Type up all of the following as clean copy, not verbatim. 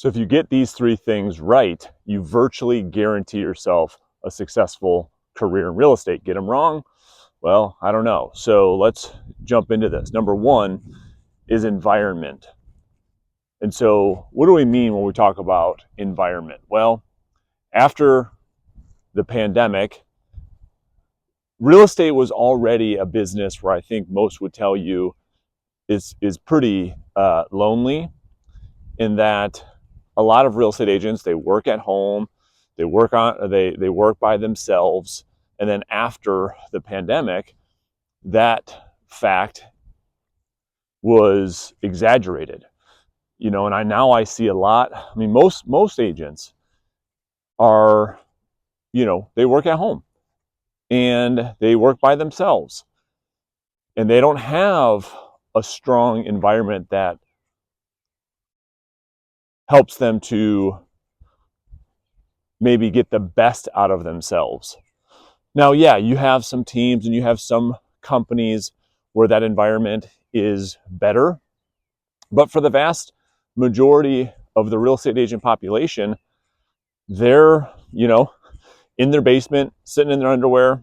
So if you get these three things right, you virtually guarantee yourself a successful career in real estate. Get them wrong? Well, I don't know. So let's jump into this. Number one is environment. And so what do we mean when we talk about environment? Well, after the pandemic, real estate was already a business where I think most would tell you is pretty lonely, in that a lot of real estate agents, they work at home, they work by themselves, and then after the pandemic, that fact was exaggerated. And I see a lot. I mean, most agents are, they work at home and they work by themselves, and they don't have a strong environment that helps them to maybe get the best out of themselves. Now, yeah, you have some teams and you have some companies where that environment is better, but for the vast majority of the real estate agent population, they're, in their basement, sitting in their underwear,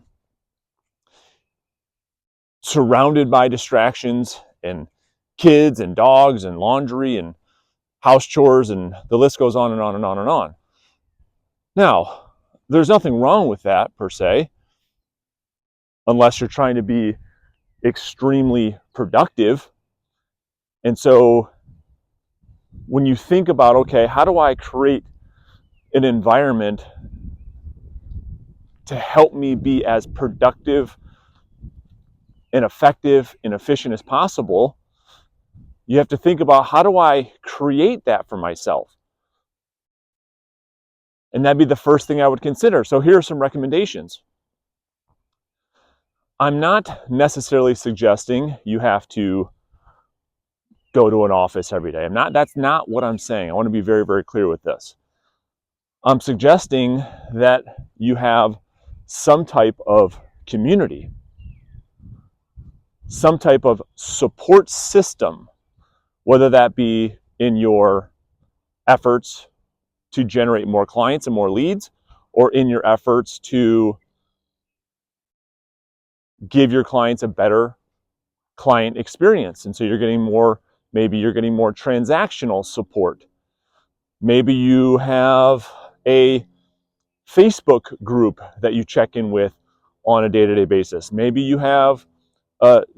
surrounded by distractions and kids and dogs and laundry and house chores, and the list goes on and on and on and on. Now, there's nothing wrong with that per se, unless you're trying to be extremely productive. And so when you think about, okay, how do I create an environment to help me be as productive and effective and efficient as possible, you have to think about, how do I create that for myself? And that'd be the first thing I would consider. So here are some recommendations. I'm not necessarily suggesting you have to go to an office every day. That's not what I'm saying. I want to be very, very clear with this. I'm suggesting that you have some type of community, some type of support system, whether that be in your efforts to generate more clients and more leads, or in your efforts to give your clients a better client experience. And so maybe you're getting more transactional support. Maybe you have a Facebook group that you check in with on a day-to-day basis. Maybe you have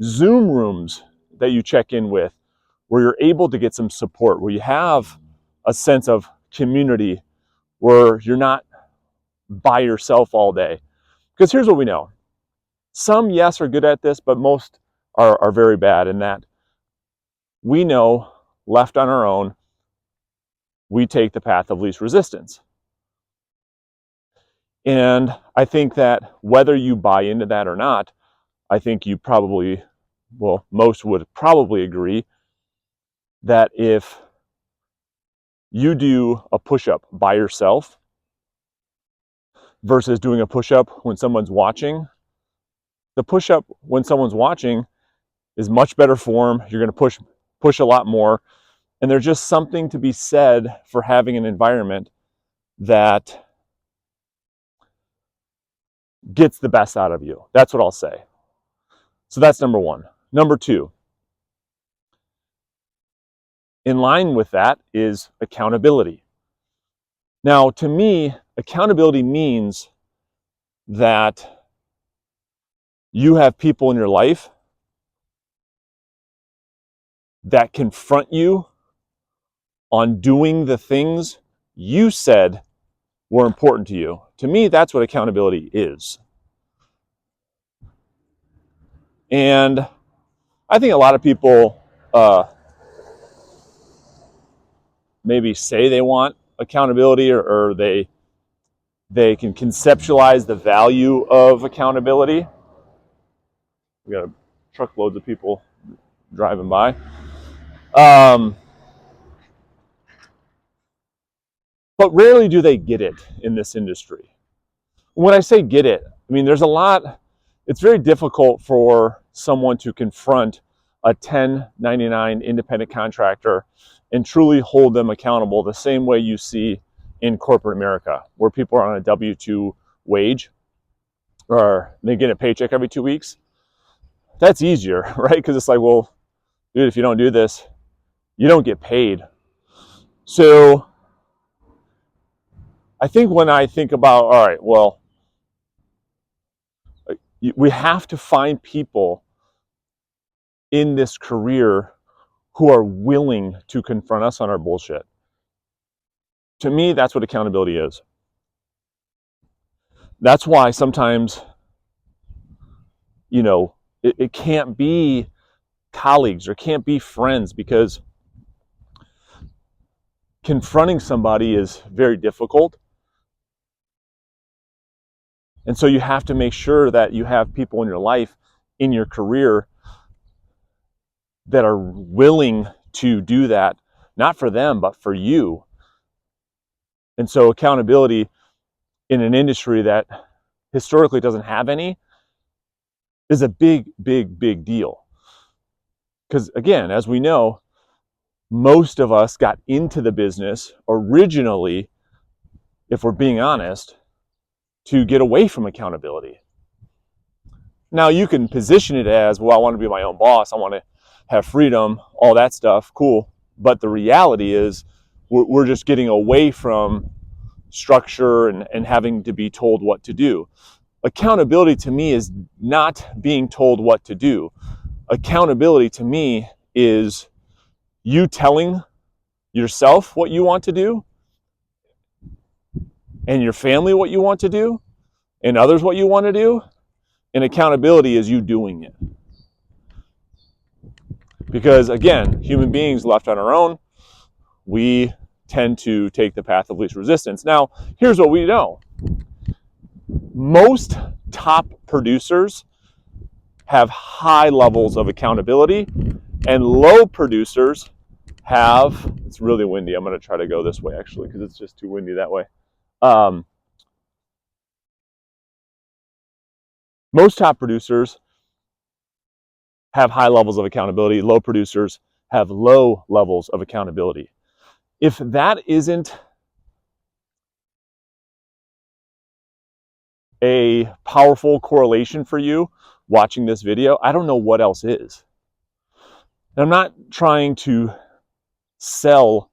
Zoom rooms that you check in with, where you're able to get some support, where you have a sense of community, where you're not by yourself all day. Because here's what we know. Some, yes, are good at this, but most are very bad in that we know, left on our own, we take the path of least resistance. And I think that whether you buy into that or not, I think most would probably agree that if you do a push-up by yourself versus doing a push-up when someone's watching, the push-up when someone's watching is much better form. You're going to push a lot more. And there's just something to be said for having an environment that gets the best out of you. That's what I'll say. So that's number one. Number two, in line with that is accountability. Now, to me, accountability means that you have people in your life that confront you on doing the things you said were important to you. To me, that's what accountability is. And I think a lot of people maybe say they want accountability, or they can conceptualize the value of accountability. We got truckloads of people driving by. But rarely do they get it in this industry. When I say get it, I mean it's very difficult for someone to confront a 1099 independent contractor and truly hold them accountable the same way you see in corporate America, where people are on a W-2 wage or they get a paycheck every 2 weeks. That's easier, right? Because it's like, well, dude, if you don't do this, you don't get paid. So I think when I think about, all right, well, we have to find people in this career who are willing to confront us on our bullshit. To me, that's what accountability is. That's why sometimes, it can't be colleagues or can't be friends, because confronting somebody is very difficult. And so you have to make sure that you have people in your life, in your career, that are willing to do that, not for them, but for you. And so accountability in an industry that historically doesn't have any is a big, big, big deal. Because again, as we know, most of us got into the business originally, if we're being honest, to get away from accountability. Now you can position it as, well, I want to be my own boss, I want to have freedom, all that stuff, cool. But the reality is we're just getting away from structure and having to be told what to do. Accountability to me is not being told what to do. Accountability to me is you telling yourself what you want to do, and your family what you want to do, and others what you want to do. And accountability is you doing it. Because again, human beings left on our own, we tend to take the path of least resistance. Now, here's what we know. Most top producers have high levels of accountability, and low producers have, it's really windy, I'm going to try to go this way actually because it's just too windy that way. Most top producers have high levels of accountability. Low producers have low levels of accountability. If that isn't a powerful correlation for you watching this video, I don't know what else is. And I'm not trying to sell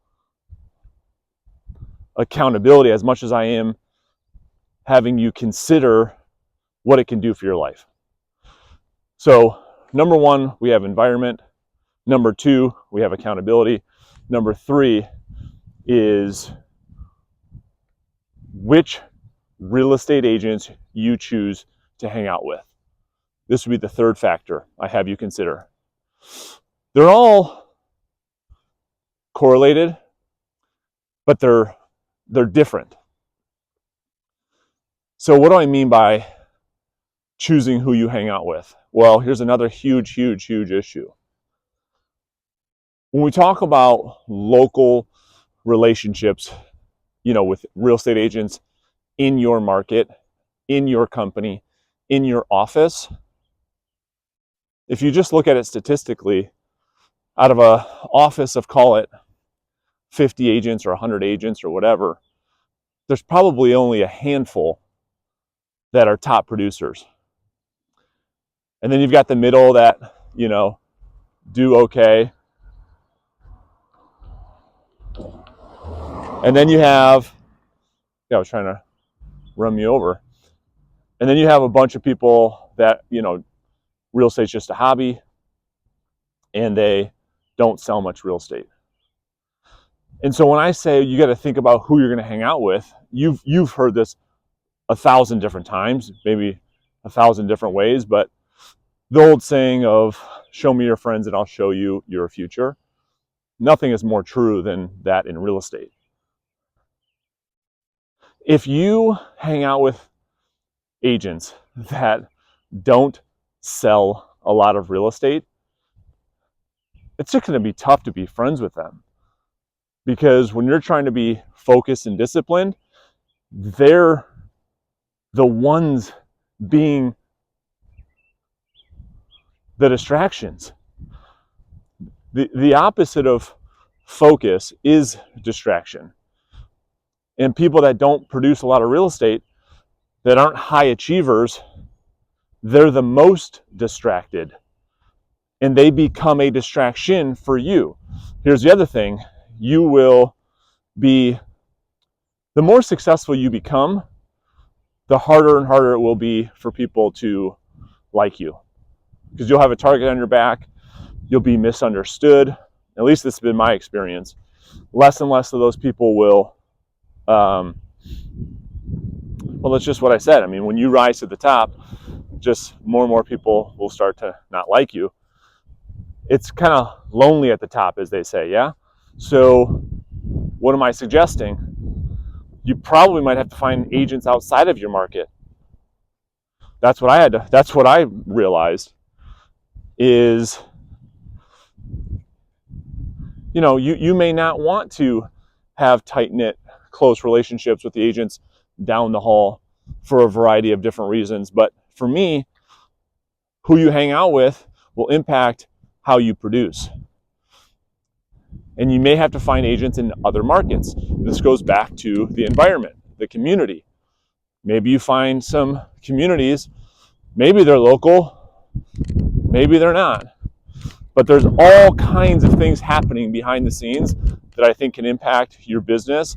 accountability as much as I am having you consider what it can do for your life. So, number one, we have environment. Number two, we have accountability. Number three is which real estate agents you choose to hang out with. This would be the third factor I have you consider. They're all correlated, but they're different. So what do I mean by choosing who you hang out with? Well, here's another huge, huge, huge issue. When we talk about local relationships, with real estate agents in your market, in your company, in your office, if you just look at it statistically, out of an office of, call it 50 agents or 100 agents or whatever, there's probably only a handful that are top producers. And then you've got the middle that, do okay. And then you have, I was trying to run me over. And then you have a bunch of people that, real estate's just a hobby and they don't sell much real estate. And so when I say you got to think about who you're going to hang out with, you've heard this 1,000 different times, maybe 1,000 different ways, but the old saying of show me your friends and I'll show you your future. Nothing is more true than that in real estate. If you hang out with agents that don't sell a lot of real estate, it's just going to be tough to be friends with them. Because when you're trying to be focused and disciplined, they're the ones being the distractions. The opposite of focus is distraction. And people that don't produce a lot of real estate, that aren't high achievers, they're the most distracted. And they become a distraction for you. Here's the other thing. You will be, the more successful you become, the harder and harder it will be for people to like you. Because you'll have a target on your back. You'll be misunderstood. At least this has been my experience. Less and less of those people will, well, that's just what I said. I mean, when you rise to the top, just more and more people will start to not like you. It's kind of lonely at the top, as they say, yeah? So what am I suggesting? You probably might have to find agents outside of your market. That's what I realized is, you know, you may not want to have tight-knit, close relationships with the agents down the hall for a variety of different reasons. But for me, who you hang out with will impact how you produce. And you may have to find agents in other markets. This goes back to the environment, the community. Maybe you find some communities, maybe they're local, maybe they're not. But there's all kinds of things happening behind the scenes that I think can impact your business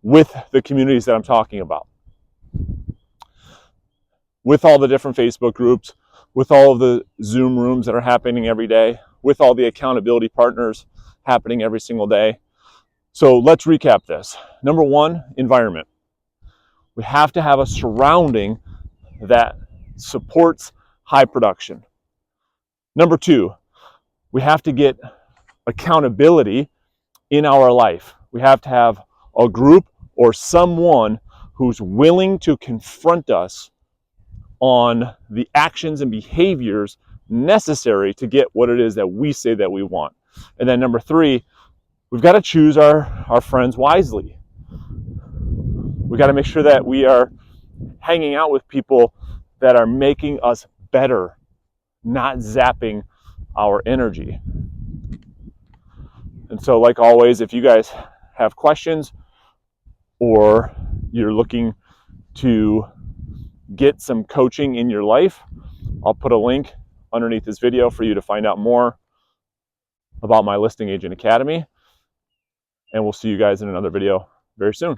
with the communities that I'm talking about. With all the different Facebook groups, with all of the Zoom rooms that are happening every day, with all the accountability partners happening every single day. So let's recap this. Number one, environment. We have to have a surrounding that supports high production. Number two, we have to get accountability in our life. We have to have a group or someone who's willing to confront us on the actions and behaviors necessary to get what it is that we say that we want. And then number three, we've got to choose our friends wisely. We've got to make sure that we are hanging out with people that are making us better, not zapping our energy. And so, like always, if you guys have questions or you're looking to get some coaching in your life, I'll put a link underneath this video for you to find out more about my Listing Agent Academy. And we'll see you guys in another video very soon.